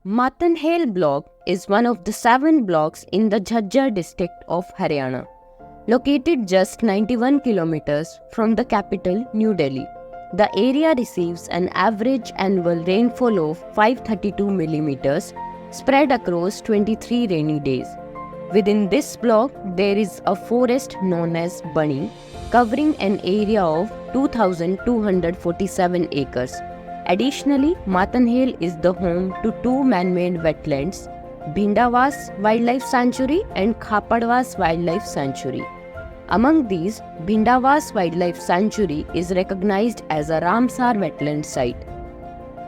Matanhale block is one of the 7 blocks in the Jhajjar district of Haryana, located just 91 kilometers from the capital New Delhi. The area receives an average annual rainfall of 532 millimeters spread across 23 rainy days. Within this block, there is a forest known as Bani, covering an area of 2,247 acres. Additionally, Matanhale is the home to 2 man-made wetlands, Bhindawaz Wildlife Sanctuary and Khapadwas Wildlife Sanctuary. Among these, Bhindawaz Wildlife Sanctuary is recognized as a Ramsar wetland site.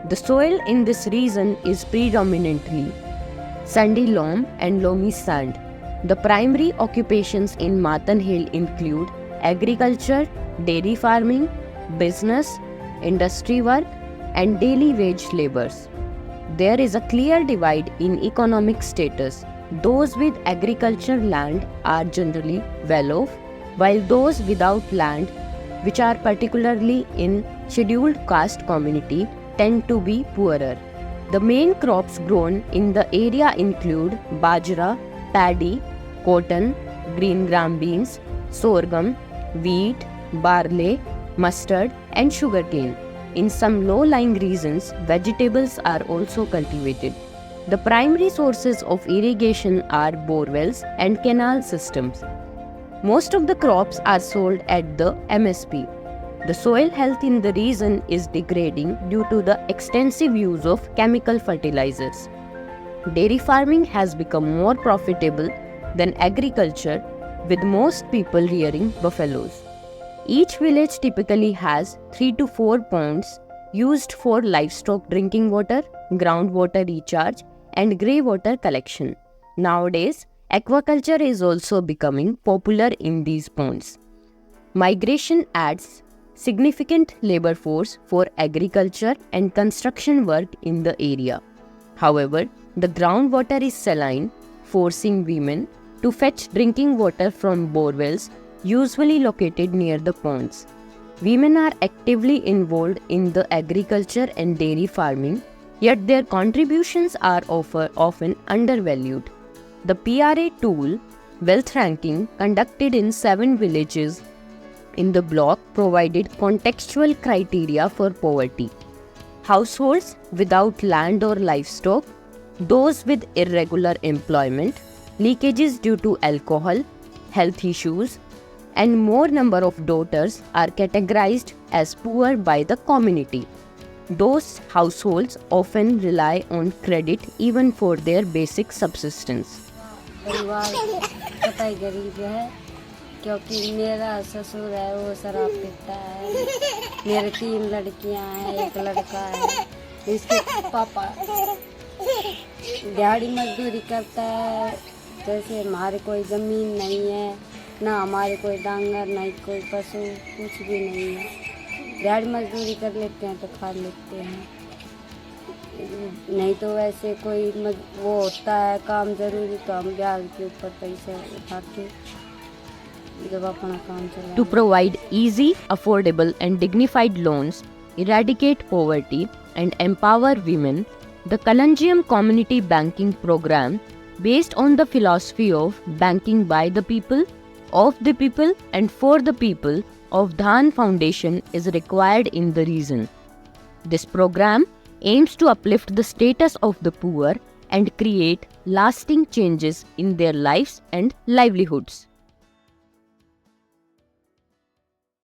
The soil in this region is predominantly sandy loam and loamy sand. The primary occupations in Matanhale include agriculture, dairy farming, business, industry work, and daily wage laborers. There is a clear divide in economic status. Those with agriculture land are generally well off, while those without land, which are particularly in scheduled caste community, tend to be poorer. The main crops grown in the area include bajra, paddy, cotton, green gram beans, sorghum, wheat, barley, mustard, and sugarcane. In some low-lying regions, vegetables are also cultivated. The primary sources of irrigation are borewells and canal systems. Most of the crops are sold at the MSP. The soil health in the region is degrading due to the extensive use of chemical fertilizers. Dairy farming has become more profitable than agriculture, with most people rearing buffaloes. Each village typically has 3 to 4 ponds used for livestock drinking water, groundwater recharge, and grey water collection. Nowadays, aquaculture is also becoming popular in these ponds. Migration adds significant labor force for agriculture and construction work in the area. However, the groundwater is saline, forcing women to fetch drinking water from borewells usually located near the ponds. Women are actively involved in the agriculture and dairy farming, yet their contributions are often undervalued. The PRA tool, Wealth Ranking, conducted in 7 villages in the block provided contextual criteria for poverty. Households without land or livestock, those with irregular employment, leakages due to alcohol, health issues, and more number of daughters are categorized as poor by the community. Those households often rely on credit even for their basic subsistence. परिवार कतई गरीब है क्योंकि मेरा ससुर है वो शराब पीता है, मेरे 3 लड़कियां हैं, 1 लड़का है। इसके पापा दिहाड़ी मजदूरी करता है। जैसे हमारे कोई ज़मीन नहीं है, ना हमारे कोई डांगर, ना कोई पशु, कुछ भी नहीं है। दिहाड़ी मजदूरी कर लेते हैं तो खा लेते हैं, नहीं तो वैसे कोई वो होता है काम ज़रूरी तो हम ब्याज के ऊपर पैसे उठा के जब अपना काम चला। To provide easy, affordable and dignified loans, eradicate poverty and empower women, the Kalanjiam Community Banking Program, based on the philosophy of banking by the people, of the people and for the people of Dhan Foundation is required in the region. This program aims to uplift the status of the poor and create lasting changes in their lives and livelihoods.